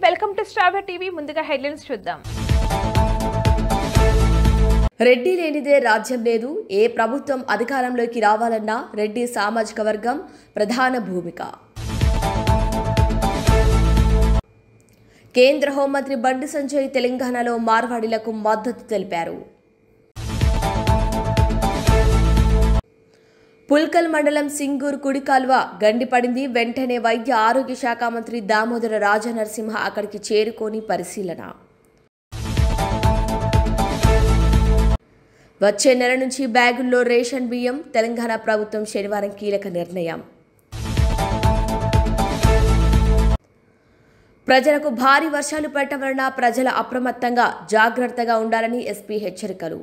Welcome to star TV. ముందుగా headlines చూద్దాం. రెడ్డి లేనిదే రాజ్యం లేదు. ఏ ప్రభుత్వం అధికారంలోకి రావాలన్నా రెడ్డి సామాజిక వర్గం ప్రధాన భూమిక. కేంద్ర హోంమంత్రి బండి సంజయ్ తెలంగాణలో మార్వాడీలకు మద్దతు తెలిపారు. పుల్కల్ మండలం సింగూర్ కుడి కాల్వ గండిపడింది. వెంటనే వైద్య ఆరోగ్య శాఖ మంత్రి దామోదర రాజనరసింహ అక్కడికి చేరుకొని పరిశీలన. వచ్చే నెల నుంచి బ్యాగుల్లో రేషన్ బియ్యం. తెలంగాణ ప్రభుత్వం శనివారం కీలక నిర్ణయం. ప్రజలకు భారీ వర్షాలు పడటం వలన ప్రజల అప్రమత్తంగా జాగ్రత్తగా ఉండాలని ఎస్పీ హెచ్చరికలు.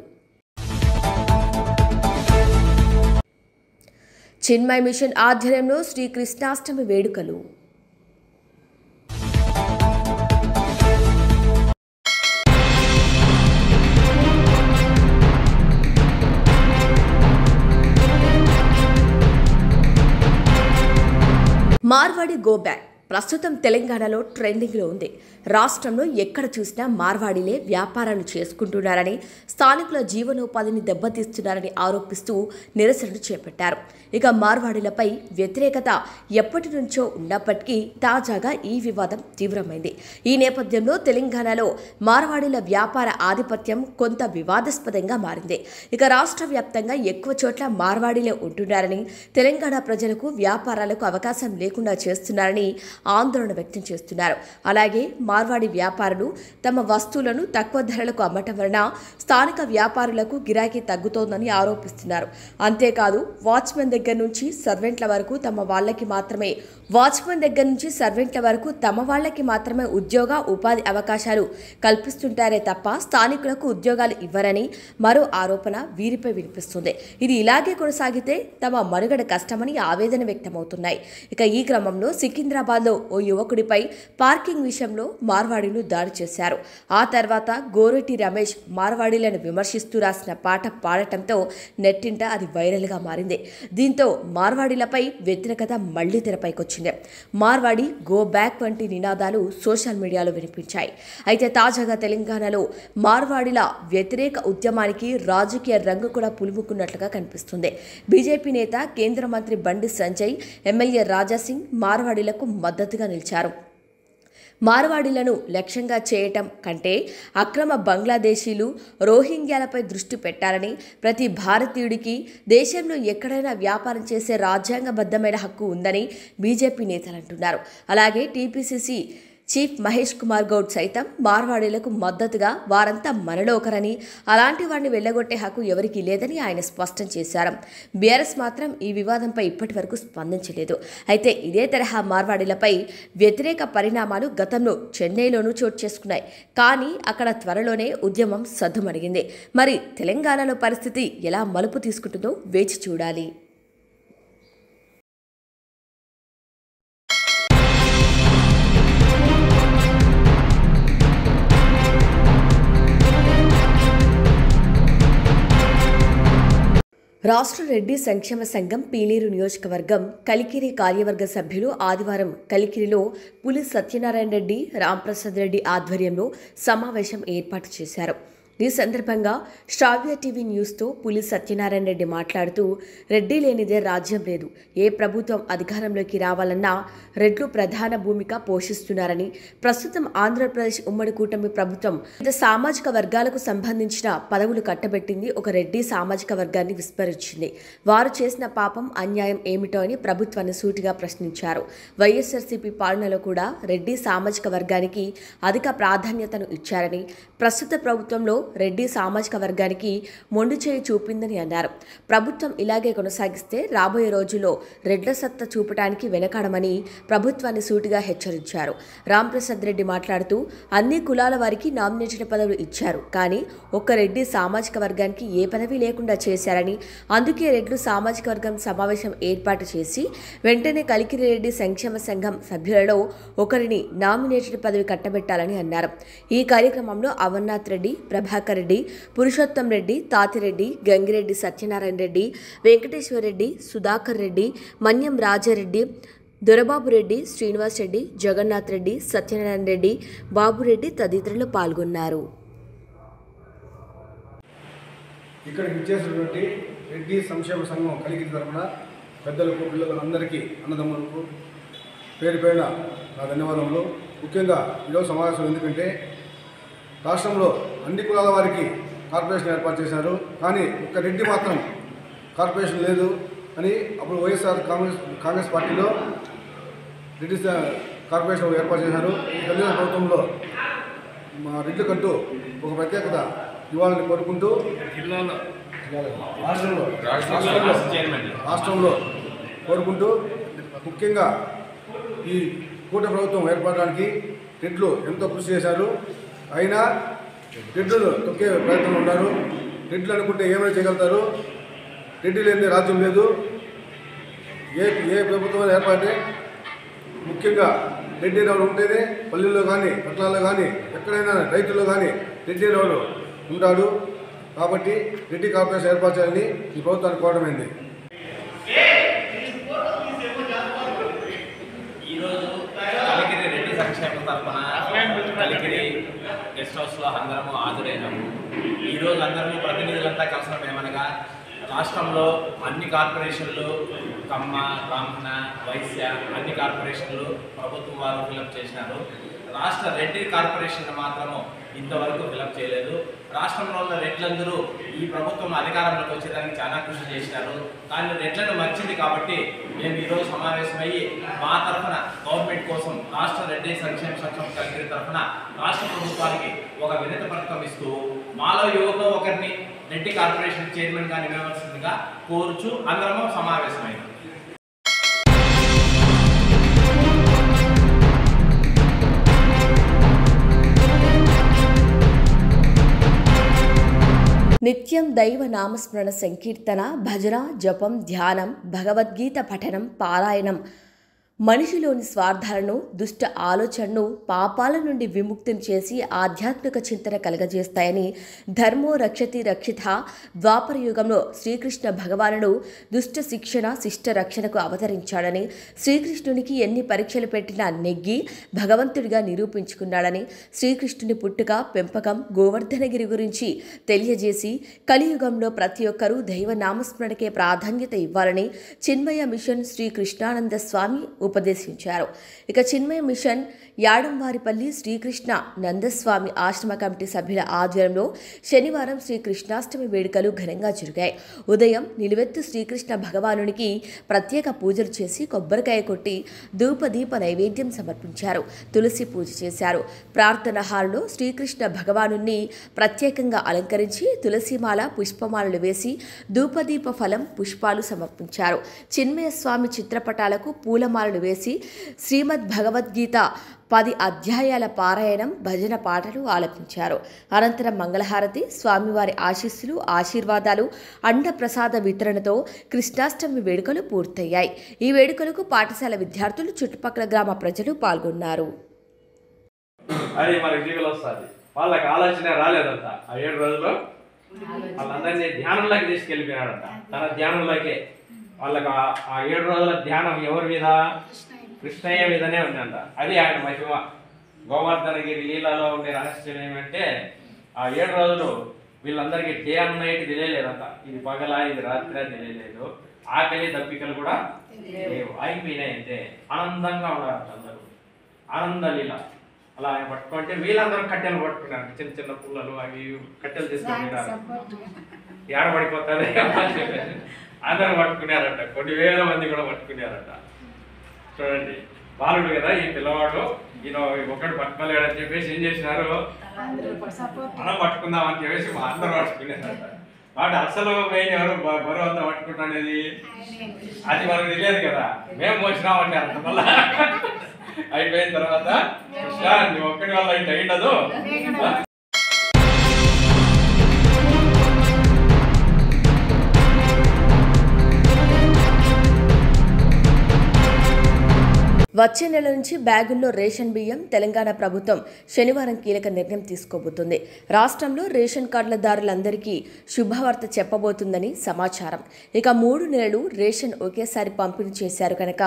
చిన్మయ్ మిషన్ ఆధ్వర్యంలో శ్రీకృష్ణాష్టమి వేడుకలు. మార్వాడి గో బ్యాక్ ప్రస్తుతం తెలంగాణలో ట్రెండింగ్లో ఉంది. రాష్ట్రంలో ఎక్కడ చూసినా మార్వాడీలే వ్యాపారాలు చేసుకుంటున్నారని, స్థానికుల జీవనోపాధిని దెబ్బతీస్తున్నారని ఆరోపిస్తూ నిరసనలు చేపట్టారు. ఇక మార్వాడీలపై వ్యతిరేకత ఎప్పటి నుంచో ఉన్నప్పటికీ తాజాగా ఈ వివాదం తీవ్రమైంది. ఈ నేపథ్యంలో తెలంగాణలో మార్వాడీల వ్యాపార ఆధిపత్యం కొంత వివాదాస్పదంగా మారింది. ఇక రాష్ట్ర వ్యాప్తంగా ఎక్కువ చోట్ల మార్వాడీలే ఉంటున్నారని, తెలంగాణ ప్రజలకు వ్యాపారాలకు అవకాశం లేకుండా చేస్తున్నారని ఆందోళన వ్యక్తం చేస్తున్నారు. అలాగే మార్వాడి వ్యాపారులు తమ వస్తువులను తక్కువ ధరలకు అమ్మటం వలన స్థానిక వ్యాపారులకు గిరాకీ తగ్గుతోందని ఆరోపిస్తున్నారు. అంతేకాదు వాచ్మెన్ దగ్గర నుంచి సర్వెంట్ల వరకు తమ వాళ్ళకి మాత్రమే ఉద్యోగ ఉపాధి అవకాశాలు కల్పిస్తుంటారే తప్ప స్థానికులకు ఉద్యోగాలు ఇవ్వరని మరో ఆరోపణ వీరిపై వినిపిస్తుంది. ఇది ఇలాగే కొనసాగితే తమ మనుగడ కష్టమని ఆవేదన వ్యక్తమవుతున్నాయి. ఇక ఈ క్రమంలో సికింద్రాబాద్లో ఓ యువకుడిపై పార్కింగ్ విషయంలో మార్వాడీలు దాడి చేశారు. ఆ తర్వాత గోరెటి రమేష్ మార్వాడీలను విమర్శిస్తూ రాసిన పాట పాడటంతో నెట్టింట అది వైరల్గా మారింది. దీంతో మార్వాడీలపై వ్యతిరేకత మళ్లీ తెరపైకొచ్చింది. మార్వాడి గో బ్యాక్ వంటి నినాదాలు సోషల్ మీడియాలో వినిపించాయి. అయితే తాజాగా తెలంగాణలో మార్వాడీల వ్యతిరేక ఉద్యమానికి రాజకీయ రంగు కూడా పులుముకున్నట్లుగా కనిపిస్తుంది. బీజేపీ నేత కేంద్ర మంత్రి బండి సంజయ్, ఎమ్మెల్యే రాజాసింగ్ మార్వాడీలకు మద్దతుగా నిలిచారు. మార్వాడీలను లక్ష్యంగా చేయటం కంటే అక్రమ బంగ్లాదేశీలు, రోహింగ్యాలపై దృష్టి పెట్టాలని, ప్రతి భారతీయుడికి దేశంలో ఎక్కడైనా వ్యాపారం చేసే రాజ్యాంగబద్ధమైన హక్కు ఉందని బీజేపీ నేతలు అంటున్నారు. అలాగే టీపీసీసీ చీఫ్ మహేష్ కుమార్ గౌడ్ సైతం మార్వాడీలకు మద్దతుగా వారంతా మనలో ఒకరని, అలాంటి వారిని వెళ్లగొట్టే హక్కు ఎవరికీ లేదని ఆయన స్పష్టం చేశారు. బీఆర్ఎస్ మాత్రం ఈ వివాదంపై ఇప్పటి వరకు స్పందించలేదు. అయితే ఇదే తరహా మార్వాడీలపై వ్యతిరేక పరిణామాలు గతంలో చెన్నైలోనూ చోటు చేసుకున్నాయి. కానీ అక్కడ త్వరలోనే ఉద్యమం సద్దుమణిగింది. మరి తెలంగాణలో పరిస్థితి ఎలా మలుపు తీసుకుంటుందో వేచి చూడాలి. రాష్ట్ర రెడ్డి సంక్షేమ సంఘం పీలేరు నియోజకవర్గం కలికిరి కార్యవర్గ సభ్యులు ఆదివారం కలికిరిలో పులి సత్యనారాయణ రెడ్డి, రాంప్రసాద్ రెడ్డి ఆధ్వర్యంలో సమావేశం ఏర్పాటు చేశారు. ఈ సందర్భంగా శ్రావ్య టీవీ న్యూస్తో పులి సత్యనారాయణ రెడ్డి మాట్లాడుతూ, రెడ్డి లేనిదే రాజ్యం లేదు. ఏ ప్రభుత్వం అధికారంలోకి రావాలన్నా రెడ్లు ప్రధాన భూమిక పోషిస్తున్నారని, ప్రస్తుతం ఆంధ్రప్రదేశ్ ఉమ్మడి కూటమి ప్రభుత్వం వివిధ సామాజిక వర్గాలకు సంబంధించిన పదవులు కట్టబెట్టింది. ఒక రెడ్డి సామాజిక వర్గాన్ని విస్మరించింది. వారు చేసిన పాపం, అన్యాయం ఏమిటో అని ప్రభుత్వాన్ని సూటిగా ప్రశ్నించారు. వైఎస్ఆర్సీపీ పాలనలో కూడా రెడ్డి సామాజిక వర్గానికి అధిక ప్రాధాన్యతను ఇచ్చారని, ప్రస్తుత ప్రభుత్వంలో రెడ్డి సామాజిక వర్గానికి మొండి చేయి చూపిందని అన్నారు. ప్రభుత్వం ఇలాగే కొనసాగిస్తే రాబోయే రోజుల్లో రెడ్ల సత్తా చూపడానికి వెనకాడమని ప్రభుత్వాన్ని సూటిగా హెచ్చరించారు. రాంప్రసాద్ రెడ్డి మాట్లాడుతూ, అన్ని కులాల వారికి నామినేటెడ్ పదవులు ఇచ్చారు, కానీ ఒక్క రెడ్డి సామాజిక వర్గానికి ఏ పదవి లేకుండా చేశారని, అందుకే రెడ్లు సామాజిక వర్గం సమావేశం ఏర్పాటు చేసి వెంటనే కలికిరి రెడ్డి సంక్షేమ సంఘం సభ్యులలో ఒకరిని నామినేటెడ్ పదవి కట్టబెట్టాలని అన్నారు. ఈ కార్యక్రమంలో అమర్నాథ్ రెడ్డి, ప్రభాకర్ రెడ్డి, పురుషోత్తం రెడ్డి, తాతిరెడ్డి, గంగిరెడ్డి సత్యనారాయణ రెడ్డి, వెంకటేశ్వర రెడ్డి, సుధాకర్ రెడ్డి, మన్యం రాజారెడ్డి, దొరబాబు రెడ్డి, శ్రీనివాస్ రెడ్డి, జగన్నాథ్ రెడ్డి, సత్యనారాయణ రెడ్డి, బాబురెడ్డి తదితరులు పాల్గొన్నారు. ఇక్కడికి విచ్చేసినటువంటి రెడ్డి సంక్షేమ సంఘం కలిగిన తరఫున పెద్దలకు, పిల్లలకు, అందరికీ, అన్నదమ్ములకు పేరు పేరున నా ధన్యవాదములు. ముఖ్యంగా ఈరోజు సమావేశం ఎందుకంటే రాష్ట్రంలో అన్ని కులాల వారికి కార్పొరేషన్ ఏర్పాటు చేశారు. కానీ ఒక్క రెడ్డి మాత్రం కార్పొరేషన్ లేదు అని అప్పుడు వైఎస్ఆర్ కాంగ్రెస్ పార్టీలో రెడ్డి కార్పొరేషన్ ఏర్పాటు చేశారు. ఈ తెలుగుదేశం ప్రభుత్వంలో మా రెడ్డికంటూ ఒక ప్రత్యేకత ఇవ్వాలని కోరుకుంటూ రాష్ట్రంలో కోరుకుంటూ ముఖ్యంగా ఈ కూటమి ప్రభుత్వం ఏర్పడడానికి రెడ్లు ఎంతో కృషి చేశారు. అయినా రెడ్లు తొక్కే ప్రయత్నంలో ఉన్నారు. రెడ్లు అనుకుంటే ఏమైనా చేయగలుగుతారు. రెడ్డి లేని రాజ్యం లేదు. ఏ ప్రభుత్వం ఏర్పడితే ముఖ్యంగా రెడ్డి రావుడు ఉంటేనే పల్లెల్లో కానీ పట్టణాల్లో కానీ ఎక్కడైనా రైతుల్లో కానీ రెడ్డి రావుడు ఉంటాడు. కాబట్టి రెడ్డి కార్పొరేషన్ ఏర్పాటు చేయాలని ఈ ప్రభుత్వాన్ని కోరడమైంది. ఈరోజు కలికిరి రెడ్డి సంక్షేమ తరఫున కలికిరి గెస్ట్ హౌస్లో అందరము హాజరైనాము. ఈరోజు అందరము ప్రతినిధులంతా కలిసిన ఏమనగా రాష్ట్రంలో అన్ని కార్పొరేషన్లు కమ్మ, బ్రాహ్మణ, వైశ్య అన్ని కార్పొరేషన్లు ప్రభుత్వం వారు ఫిలప్ చేసినారు. రాష్ట్ర రెడ్డి కార్పొరేషన్ మాత్రము ఇంతవరకు ఫిలప్ చేయలేదు. రాష్ట్రంలో ఉన్న రెడ్లందరూ ఈ ప్రభుత్వం అధికారంలోకి వచ్చేదానికి చాలా కృషి చేసినారు. కానీ రెడ్లను మర్చింది కాబట్టి మేము ఈరోజు సమావేశమయ్యి మా తరఫున గవర్నమెంట్ కోసం రాష్ట్ర రెడ్డి సంక్షేమ సంఘం కలిగిన తరఫున రాష్ట్ర ప్రభుత్వానికి ఒక వినతి పత్రం ఇస్తూ మాలో యువతో ఒకరిని రెడ్డి కార్పొరేషన్ చైర్మన్ గా నియమించవలసిందిగా కోరుచు అందరము సమావేశమైనాం. నిత్యం దైవ నామస్మరణ, సంకీర్తన, భజన, జపం, ధ్యానం, భగవద్గీత పఠనం, పారాయణం మనిషిలోని స్వార్థాలను, దుష్ట ఆలోచనను, పాపాల నుండి విముక్తిని చేసి ఆధ్యాత్మిక చింతన కలగజేస్తాయని ధర్మో రక్షతి రక్షిత ద్వాపర యుగంలో శ్రీకృష్ణ భగవానుడు దుష్ట శిక్షణ శిష్ట రక్షణకు అవతరించాడని, శ్రీకృష్ణునికి ఎన్ని పరీక్షలు పెట్టినా నెగ్గి భగవంతుడిగా నిరూపించుకున్నాడని, శ్రీకృష్ణుని పుట్టుక, పెంపకం, గోవర్ధనగిరి గురించి తెలియజేసి కలియుగంలో ప్రతి ఒక్కరూ దైవ నామస్మరణకే ప్రాధాన్యత ఇవ్వాలని చిన్మయ మిషన్ శ్రీ కృష్ణానంద స్వామి ఉపదేశించారు. ఇక చిన్మయ మిషన్ యాడంవారిపల్లి శ్రీకృష్ణ నందస్వామి ఆశ్రమ కమిటీ సభ్యుల ఆధ్వర్యంలో శనివారం శ్రీకృష్ణాష్టమి వేడుకలు ఘనంగా జరిగాయి. ఉదయం నిలువెత్తు శ్రీకృష్ణ భగవానునికి ప్రత్యేక పూజలు చేసి కొబ్బరికాయ కొట్టి ధూపదీప నైవేద్యం సమర్పించారు. తులసి పూజ చేశారు. ప్రార్థన హాల్లో శ్రీకృష్ణ భగవానుని ప్రత్యేకంగా అలంకరించి తులసిమాల, పుష్పమాలలు వేసి ధూపదీప ఫలం, పుష్పాలు సమర్పించారు. చిన్మయ స్వామి చిత్రపటాలకు పూలమాలలు వేసి శ్రీమద్ భగవద్గీత 10 అధ్యాయాల పారాయణం, భజన పాటలు ఆలపించారు. అనంతరం మంగళహారతి, స్వామివారి ఆశీస్సులు, ఆశీర్వాదాలు, అన్నప్రసాద వితరణతో కృష్ణాష్టమి వేడుకలు పూర్తయ్యాయి. ఈ వేడుకలకు పాఠశాల విద్యార్థులు, చుట్టుపక్కల గ్రామ ప్రజలు పాల్గొన్నారు. అది మనకి జీవిలో వస్తుంది. వాళ్ళకి ఆలోచన రాలేదంట. ఆ 7 రోజుల్లో వాళ్ళందరినీ ధ్యానంలోకి తీసుకెళ్ళిపోయినాడంట. తన ధ్యానంలోకే వాళ్ళకి ఆ 7 రోజుల ధ్యానం ఎవరి మీద? కృష్ణయ్య మీదనే ఉందంట. అది ఆయన మహిమ. గోవర్ధనగిరి లీలలో ఉండే రహస్యం ఏమంటే ఆ 7 రోజులు వీళ్ళందరికీ డే అండ్ నైట్ తెలియలేదంట. ఇది పగల, ఇది రాత్రి తెలియలేదు. ఆకలి దప్పికలు కూడా ఆగిపోయినాయి. అంటే ఆనందంగా ఉన్నారంట అందరూ. ఆనంద లీల అలా ఆయన పట్టుకుంటే వీళ్ళందరూ కట్టెలు పట్టుకున్నారు. చిన్న చిన్న పుల్లలు అవి కట్టెలు తీసుకుంటున్నారు. ఏడబడిపోతుంది అందరూ పట్టుకున్నారంట. కొన్ని వేల మంది కూడా పట్టుకున్నారంట. చూడండి, బాలుడు కదా ఈ పిల్లవాడు, ఈయన ఒకటి పట్టుకోలేడని చెప్పేసి ఏం చేసినారు, మనం పట్టుకుందాం అని చెప్పేసి మా అందరూ పట్టుకున్నారంట. వాడు అసలు మెయిన్ ఎవరు బరువు అంతా పట్టుకుంటానేది అది మనకు తెలియదు కదా. మేము మోసినామంటే అంత వల్ల అయిపోయిన తర్వాత ఒక్కడి వల్ల ఇట్ అయ్యిండదు. వచ్చే నెల నుంచి బ్యాగుల్లో రేషన్ బియ్యం తెలంగాణ ప్రభుత్వం శనివారం కీలక నిర్ణయం తీసుకోబోతుంది. రాష్ట్రంలో రేషన్ కార్డులదారులందరికీ శుభవార్త చెప్పబోతుందని సమాచారం. ఇక 3 నెలలు రేషన్ ఒకేసారి పంపిణీ చేశారు కనుక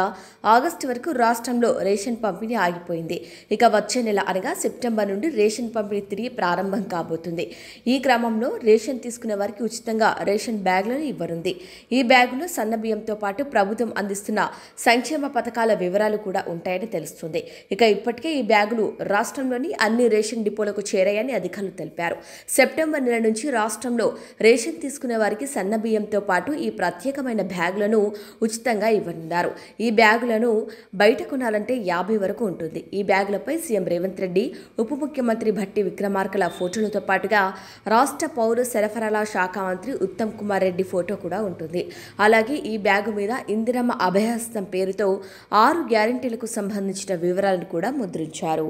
ఆగస్టు వరకు రాష్ట్రంలో రేషన్ పంపిణీ ఆగిపోయింది. ఇక వచ్చే నెల అనగా సెప్టెంబర్ నుండి రేషన్ పంపిణీ తిరిగి ప్రారంభం కాబోతుంది. ఈ క్రమంలో రేషన్ తీసుకునే వారికి ఉచితంగా రేషన్ బ్యాగులను ఇవ్వనుంది. ఈ బ్యాగులో సన్న బియ్యంతో పాటు ప్రభుత్వం అందిస్తున్న సంక్షేమ పథకాల వివరాలు కూడా ఉంటాయని తెలుస్తుంది. ఇక ఇప్పటికే ఈ బ్యాగులు రాష్ట్రంలోని అన్ని రేషన్ డిపోలకు చేరాయని అధికారులు తెలిపారు. సెప్టెంబర్ నెల నుంచి రాష్ట్రంలో రేషన్ తీసుకునే వారికి సన్న బియ్యంతో పాటు ఈ ప్రత్యేకమైన బ్యాగులను ఉచితంగా ఇవ్వనున్నారు. ఈ బ్యాగులను బయట కొనాలంటే 50 వరకు ఉంటుంది. ఈ బ్యాగులపై సీఎం రేవంత్ రెడ్డి, ఉప ముఖ్యమంత్రి భట్టి విక్రమార్కల ఫోటోలతో పాటుగా రాష్ట్ర పౌర సరఫరాల శాఖ మంత్రి ఉత్తమ్ కుమార్ రెడ్డి ఫోటో కూడా ఉంటుంది. అలాగే ఈ బ్యాగు మీద ఇందిరమ్మ అభయహస్తం పేరుతో 6 గ్యారెంటీలకు సంబంధించిన వివరాలను కూడా ముద్రించారు.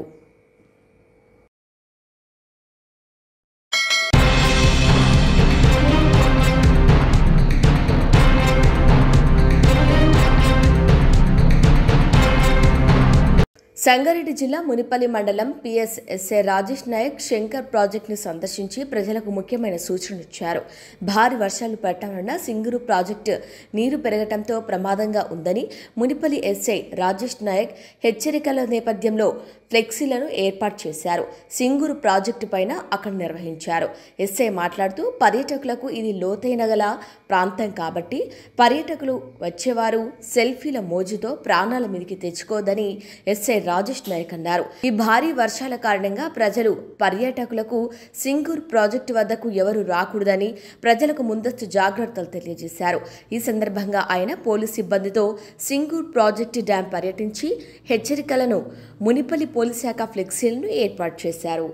సంగారెడ్డి జిల్లా మునిపల్లి మండలం పిఎస్ఎస్ఏ రాజేష్ నాయక్ శంకర్ ప్రాజెక్టును సందర్శించి ప్రజలకు ముఖ్యమైన సూచనలు ఇచ్చారు. భారీ వర్షాలు పడటం వలన సింగూరు ప్రాజెక్టు నీరు పెరగడంతో ప్రమాదంగా ఉందని మునిపల్లి ఎస్ఐ రాజేష్ నాయక్ హెచ్చరికల నేపథ్యంలో ఫ్లెక్సీలను ఏర్పాటు చేశారు. సింగూరు ప్రాజెక్టు పైన అక్కడ నిర్వహించారు. ఎస్ఐ మాట్లాడుతూ పర్యాటకులకు ఇది లోతైన గల ప్రాంతం కాబట్టి పర్యాటకులు వచ్చేవారు సెల్ఫీల మోజుతో ప్రాణాల మీదకి తెచ్చుకోదని ఎస్ఐ రాజేష్ నాయక్ అన్నారు. ఈ భారీ వర్షాల కారణంగా ప్రజలు పర్యాటకులకు సింగూరు ప్రాజెక్టు వద్దకు ఎవరు రాకూడదని ప్రజలకు ముందస్తు జాగ్రత్తలు తెలియజేశారు. ఈ సందర్భంగా ఆయన పోలీసు సిబ్బందితో సింగూరు ప్రాజెక్టు డ్యాం పర్యటించి హెచ్చరికలను మునిపల్లి పోలీస్ శాఖ ఫ్లెక్సీలను ఏర్పాటు చేశారు.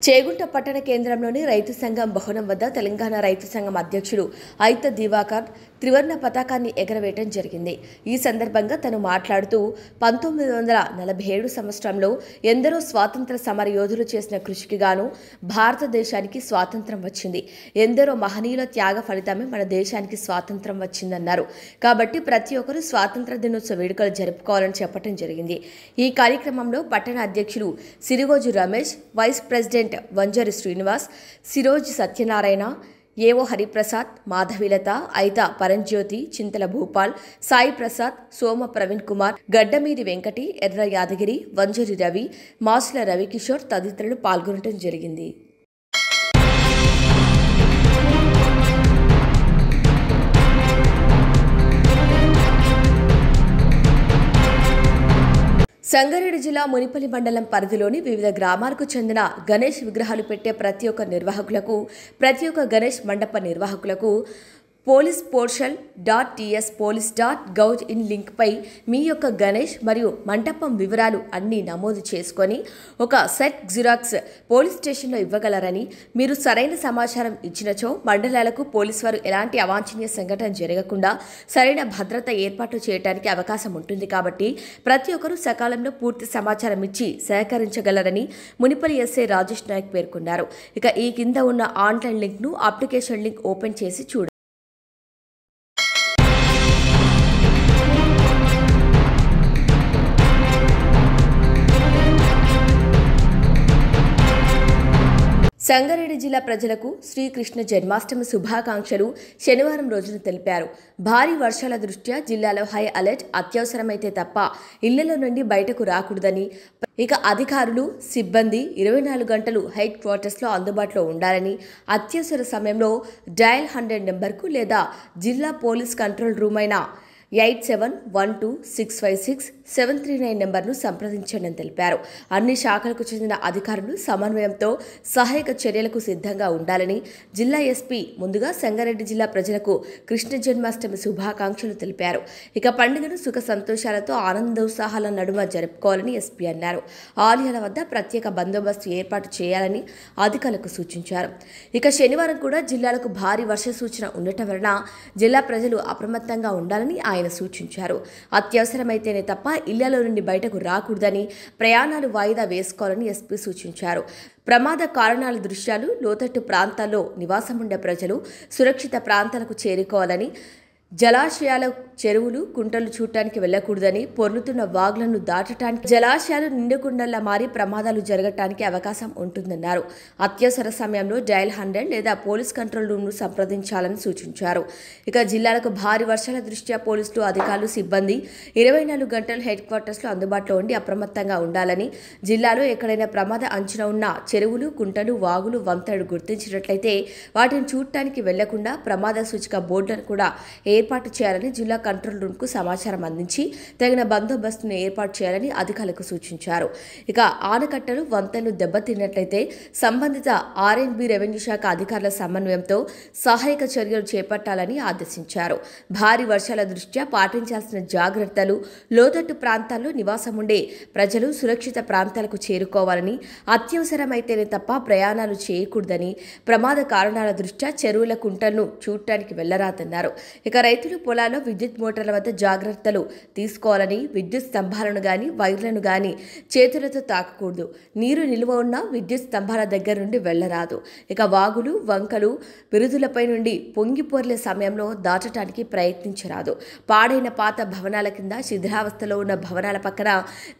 చేగుంట పట్టణ కేంద్రంలోని రైతు సంఘం భవనం వద్ద తెలంగాణ రైతు సంఘం అధ్యక్షుడు ఐత దివాకర్ త్రివర్ణ పతాకాన్ని ఎగరవేయడం జరిగింది. ఈ సందర్భంగా తను మాట్లాడుతూ 1947 సంవత్సరంలో ఎందరో స్వాతంత్ర సమర యోధులు చేసిన కృషికి గాను భారతదేశానికి స్వాతంత్రం వచ్చింది. ఎందరో మహనీయుల త్యాగ ఫలితమే మన దేశానికి స్వాతంత్రం వచ్చిందన్నారు. కాబట్టి ప్రతి ఒక్కరూ స్వాతంత్ర దినోత్సవ వేడుకలు జరుపుకోవాలని చెప్పడం జరిగింది. ఈ కార్యక్రమంలో పట్టణ అధ్యక్షులు సిరిగోజు రమేష్, వైస్ ప్రెసిడెంట్ వంజరి శ్రీనివాస్, సిరోజ్ సత్యనారాయణ, ఏవో హరిప్రసాద్, మాధవిలత, ఐత పరంజ్యోతి, చింతల భూపాల్, సాయి ప్రసాద్, సోమ ప్రవీణ్ కుమార్, గడ్డమీది వెంకటి, ఎర్ర యాదగిరి, వంజరి రవి, మాసుల రవికిషోర్ తదితరులు పాల్గొనడం జరిగింది. సంగారెడ్డి జిల్లా మునిపల్లి మండలం పరిధిలోని వివిధ గ్రామాలకు చెందిన గణేష్ విగ్రహాలు పెట్టే ప్రతి ఒక్క నిర్వాహకులకు, ప్రతి ఒక్క గణేష్ మండప నిర్వాహకులకు policeportal.ts.police.gov.in లింక్పై మీ యొక్క గణేష్ మరియు మంటపం వివరాలు అన్నీ నమోదు చేసుకొని ఒక సెట్ జిరాక్స్ పోలీస్ స్టేషన్లో ఇవ్వగలరని, మీరు సరైన సమాచారం ఇచ్చినచో మండలాలకు పోలీసు వారు ఎలాంటి అవాంఛనీయ సంఘటన జరగకుండా సరైన భద్రత ఏర్పాటు చేయడానికి అవకాశం ఉంటుంది. కాబట్టి ప్రతి ఒక్కరూ సకాలంలో పూర్తి సమాచారం ఇచ్చి సహకరించగలరని మునిపల్లి ఎస్ఐ రాజేష్ నాయక్ పేర్కొన్నారు. ఇక ఈ కింద ఉన్న ఆన్లైన్ లింక్ను అప్లికేషన్ లింక్ ఓపెన్ చేసి చూడండి. సంగారెడ్డి జిల్లా ప్రజలకు శ్రీకృష్ణ జన్మాష్టమి శుభాకాంక్షలు శనివారం రోజున తెలిపారు. భారీ వర్షాల దృష్ట్యా జిల్లాలో హై అలర్ట్, అత్యవసరమైతే తప్ప ఇళ్లలో నుండి బయటకు రాకూడదని, ఇక అధికారులు, సిబ్బంది 24 గంటలు హెడ్ క్వార్టర్స్లో అందుబాటులో ఉండాలని, అత్యవసర సమయంలో డయల్ 100 నెంబర్కు లేదా జిల్లా పోలీస్ కంట్రోల్ రూమ్ అయిన 8712656739 నెంబర్ను సంప్రదించండి తెలిపారు. అన్ని శాఖలకు చెందిన అధికారులు సమన్వయంతో సహాయక చర్యలకు సిద్ధంగా ఉండాలని జిల్లా ఎస్పీ ముందుగా సంగారెడ్డి జిల్లా ప్రజలకు కృష్ణ జన్మాష్టమి శుభాకాంక్షలు తెలిపారు. ఇక పండుగను సుఖ సంతోషాలతో ఆనందోత్సాహాల నడుమ జరుపుకోవాలని ఎస్పీ అన్నారు. ఆలయాల వద్ద ప్రత్యేక బందోబస్తు ఏర్పాటు చేయాలని అధికారులకు సూచించారు. ఇక శనివారం కూడా జిల్లాలకు భారీ వర్ష సూచన ఉండటం వలన జిల్లా ప్రజలు అప్రమత్తంగా ఉండాలని ఆయన ఆయన సూచించారు. అత్యవసరమైతేనే తప్ప ఇళ్లలో నుండి బయటకు రాకూడదని, ప్రయాణాలు వాయిదా వేసుకోవాలని ఎస్పీ సూచించారు. ప్రమాద కారణాల దృష్ట్యా లోతట్టు ప్రాంతాల్లో నివాసముండే ప్రజలు సురక్షిత ప్రాంతాలకు చేరుకోవాలని, జలాశయాల చెరువులు కుంటలు చూడటానికి వెళ్లకూడదని, పొర్లుతున్న వాగులను దాటడానికి జలాశయాలు నిండుకుండల్లా మారి ప్రమాదాలు జరగటానికి అవకాశం ఉంటుందన్నారు. అత్యవసర సమయంలో డయల్ 100 లేదా పోలీస్ కంట్రోల్ రూమ్ను సంప్రదించాలని సూచించారు. ఇక జిల్లాలకు భారీ వర్షాల దృష్ట్యా పోలీసులు, అధికారులు, సిబ్బంది 24 గంటలు హెడ్ క్వార్టర్స్లో అందుబాటులో ఉండి అప్రమత్తంగా ఉండాలని, జిల్లాలో ఎక్కడైనా ప్రమాద అంచనా ఉన్న చెరువులు, కుంటలు, వాగులు, వంతెనలు గుర్తించినట్లయితే వాటిని చూడటానికి వెళ్లకుండా ప్రమాద సూచిక బోర్డులను కూడా ఏర్పాటు చేయాలని జిల్లా కంట్రోల్ రూమ్కు సమాచారం అందించి తగిన బందోబస్తును ఏర్పాటు చేయాలని అధికారులకు సూచించారు. ఇక ఆనకట్టలు, వంతెనలు దెబ్బతిన్నట్లయితే సంబంధిత ఆర్ఎండ్బి రెవెన్యూ శాఖ అధికారుల సమన్వయంతో సహాయక చర్యలు చేపట్టాలని ఆదేశించారు. భారీ వర్షాల దృష్ట్యా పాటించాల్సిన జాగ్రత్తలు, లోతట్టు ప్రాంతాల్లో నివాసం ఉండే ప్రజలు సురక్షిత ప్రాంతాలకు చేరుకోవాలని, అత్యవసరమైతేనే తప్ప ప్రయాణాలు చేయకూడదని, ప్రమాద కారణాల దృష్ట్యా చెరువుల, కుంటలను చూడటానికి వెళ్లరాదన్నారు. ఇక రైతులు పొలాల్లో విద్యుత్ మోటార్ల వద్ద జాగ్రత్తలు తీసుకోవాలని, విద్యుత్ స్తంభాలను గాని, వైర్లను గాని చేతులతో తాకకూడదు. నీరు నిల్వ ఉన్న విద్యుత్ స్తంభాల దగ్గర నుండి వెళ్లరాదు. ఇక వాగులు, వంకలు, బిరుదులపై నుండి పొంగిపోర్లే సమయంలో దాటడానికి ప్రయత్నించరాదు. పాడైన పాత భవనాల కింద, శిథిలావస్థలో ఉన్న భవనాల పక్కన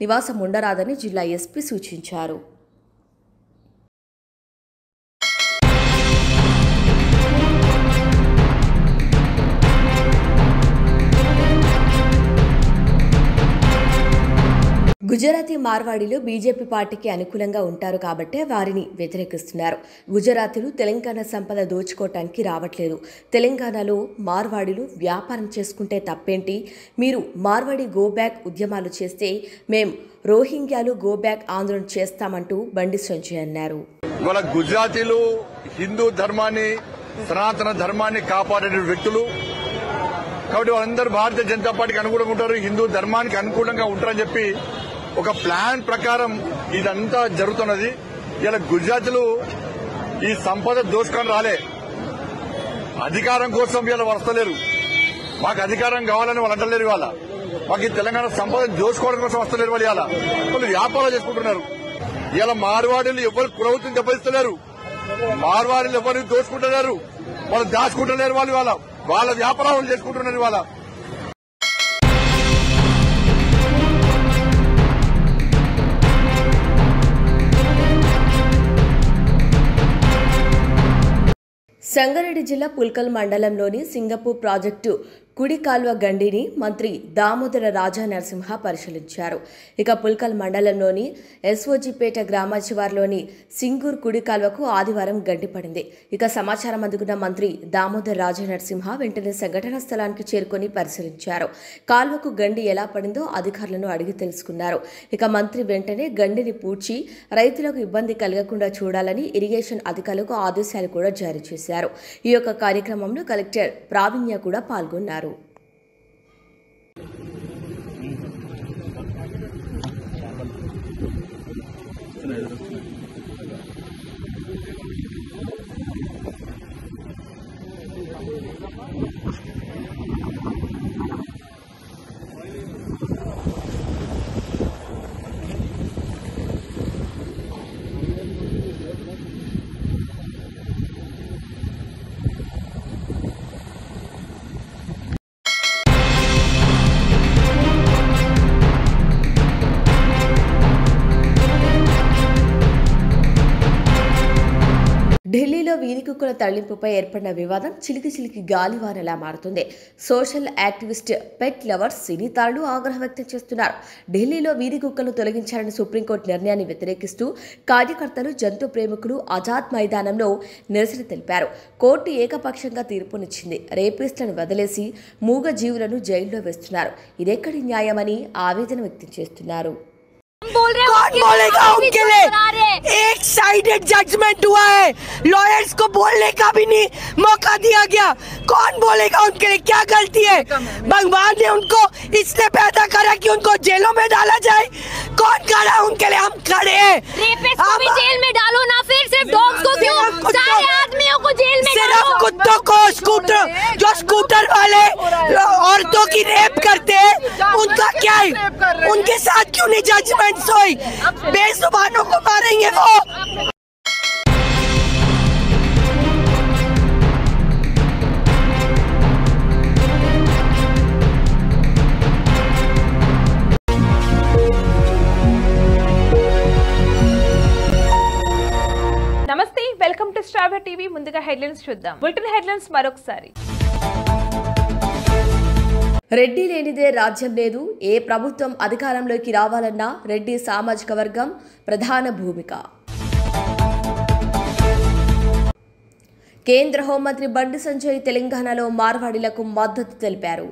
నివాసం ఉండరాదని జిల్లా ఎస్పీ సూచించారు. గుజరాతీ మార్వాడీలు బీజేపీ పార్టీకి అనుకూలంగా ఉంటారు కాబట్టే వారిని వ్యతిరేకిస్తున్నారు. గుజరాతీలు తెలంగాణ సంపద దోచుకోవటానికి రావట్లేదు. తెలంగాణలో మార్వాడీలు వ్యాపారం చేసుకుంటే తప్పేంటి? మీరు మార్వాడీ గో బ్యాక్ ఉద్యమాలు చేస్తే మేం రోహింగ్యాలు గో బ్యాక్ ఆందోళన చేస్తామంటూ బండి సంజయ్ అన్నారు. ఇవాళ గుజరాతీలు హిందూ ధర్మాన్ని, సనాతన ధర్మాన్ని కాపాడే వ్యక్తులు కాబట్టి వాళ్ళందరూ భారతీయ జనతా పార్టీకి అనుకూలంగా ఉంటారు, హిందూ ధర్మానికి అనుకూలంగా ఉంటారని చెప్పి ఒక ప్లాన్ ప్రకారం ఇదంతా జరుగుతున్నది. ఇలా గుజరాతీలు ఈ సంపద దోచుకొని రాలే, అధికారం కోసం ఇలా వస్తలేరు. మాకు అధికారం కావాలని వాళ్ళు అంటలేరు. ఇవాళ మాకు ఈ తెలంగాణ సంపద దోచుకోవడం కోసం వస్తలేరు. వాళ్ళు వ్యాపారాలు చేసుకుంటున్నారు. ఇలా మార్వాడీలు ఎవరు ప్రభుత్వం దెబ్బతిస్తలేరు, మార్వాడీలు ఎవరిని దోచుకుంటున్నారు, వాళ్ళు దాచుకుంటలేరు. వాళ్ళ వ్యాపారాలు చేసుకుంటున్నారు. ఇవాళ సంగారెడ్డి జిల్లా పుల్కల్ మండలంలోని సింగపూర్ ప్రాజెక్టు కుడి కాల్వ గండిని మంత్రి దామోదర రాజా నరసింహ పరిశీలించారు. ఇక పుల్కల్ మండలంలోని ఎస్ఓజిపేట గ్రామ శివార్లోని సింగూర్ కుడి కాల్వకు ఆదివారం గండి పడింది. ఇక సమాచారం అందుకున్న మంత్రి దామోదర రాజా నరసింహ వెంటనే సంఘటనా స్థలానికి చేరుకొని పరిశీలించారు. కాల్వకు గండి ఎలా పడిందో అధికారులను అడిగి తెలుసుకున్నారు. ఇక మంత్రి వెంటనే గండిని పూడ్చి రైతులకు ఇబ్బంది కలగకుండా చూడాలని ఇరిగేషన్ అధికారులకు ఆదేశాలు కూడా జారీ చేశారు. ఈ యొక్క కార్యక్రమంలో కలెక్టర్ ప్రావీణ్య కూడా పాల్గొన్నారు. ఢిల్లీలో వీధి కుక్కల తరలింపుపై ఏర్పడిన వివాదం చిలికి గాలివానలా మారుతుంది. సోషల్ యాక్టివిస్ట్, పెట్ లవర్స్, సినీ తారలు ఆగ్రహం వ్యక్తం చేస్తున్నారు. ఢిల్లీలో వీధి కుక్కలను తొలగించాలని సుప్రీంకోర్టు నిర్ణయాన్ని వ్యతిరేకిస్తూ కార్యకర్తలు, జంతు ప్రేమికులు ఆజాద్ మైదానంలో నిరసన తెలిపారు. కోర్టు ఏకపక్షంగా తీర్పునిచ్చింది. రేపిస్టులను వదిలేసి మూగ జీవులను జైల్లో వేస్తున్నారు. ఇదెక్కడి న్యాయమని ఆవేదన వ్యక్తం చేస్తున్నారు. कौन बोलेगा उनके लिए? एक साइडेड जजमेंट हुआ है, लॉयर्स को बोलने का भी नहीं मौका दिया गया. कौन बोलेगा उनके लिए? क्या गलती है? भगवान ने उनको इसलिए पैदा करा कि उनको जेलों में डाला जाए. कौन खड़ा उनके लिए? हम खड़े हैं. रेपिस्ट को भी जेल में डालो ना, फिर सिर्फ डॉग्स को क्यों? सारे आदमियों को जेल में डालो. सिर्फ कुत्तों को स्कूटर जो स्कूटर वाले औरतों की रेप करते हैं उनका क्या है? उनके साथ क्यों नहीं जजमेंट हुई? बेजुबानों को मारेंगे वो। నమస్తే, వెల్కమ్ టు స్టార్ టీవీ. ముందుగా హెడ్లైన్స్ చూద్దాం. బులెటిన్ హెడ్లైన్స్ మరొకసారి. రెడ్డి లేనిదే రాజ్యం లేదు. ఏ ప్రభుత్వం అధికారంలోకి రావాలన్నా రెడ్డి సామాజిక వర్గం ప్రధాన భూమిక. కేంద్ర హోంమంత్రి బండి సంజయ్ తెలంగాణలో మార్వాడీలకు మద్దతు తెలిపారు.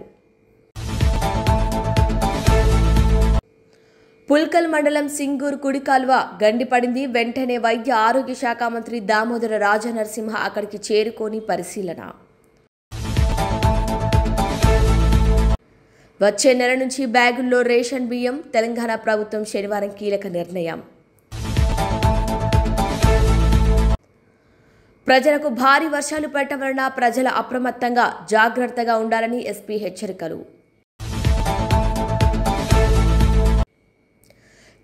పుల్కల్ మండలం సింగూర్ కుడి కాల్వ గండిపడింది. వెంటనే వైద్య ఆరోగ్య శాఖ మంత్రి దామోదర రాజనరసింహ అక్కడికి చేరుకొని పరిశీలన. వచ్చే నెల నుంచి బ్యాగుల్లో రేషన్ బియ్యం. తెలంగాణ ప్రభుత్వం శనివారం కీలక నిర్ణయం. ప్రజలకు భారీ వర్షాలు పడటం వలన ప్రజల అప్రమత్తంగా జాగ్రత్తగా ఉండాలని ఎస్పీ హెచ్చరికలు.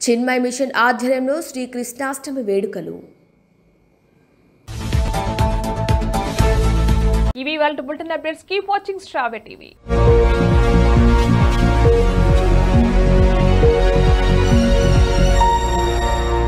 చిన్మయ్ మిషన్ ఆధ్వర్యంలో శ్రీ కృష్ణాష్టమి వేడుకలు. ఇవి వాళ్ళ bulletin updates. Keep watching star TV.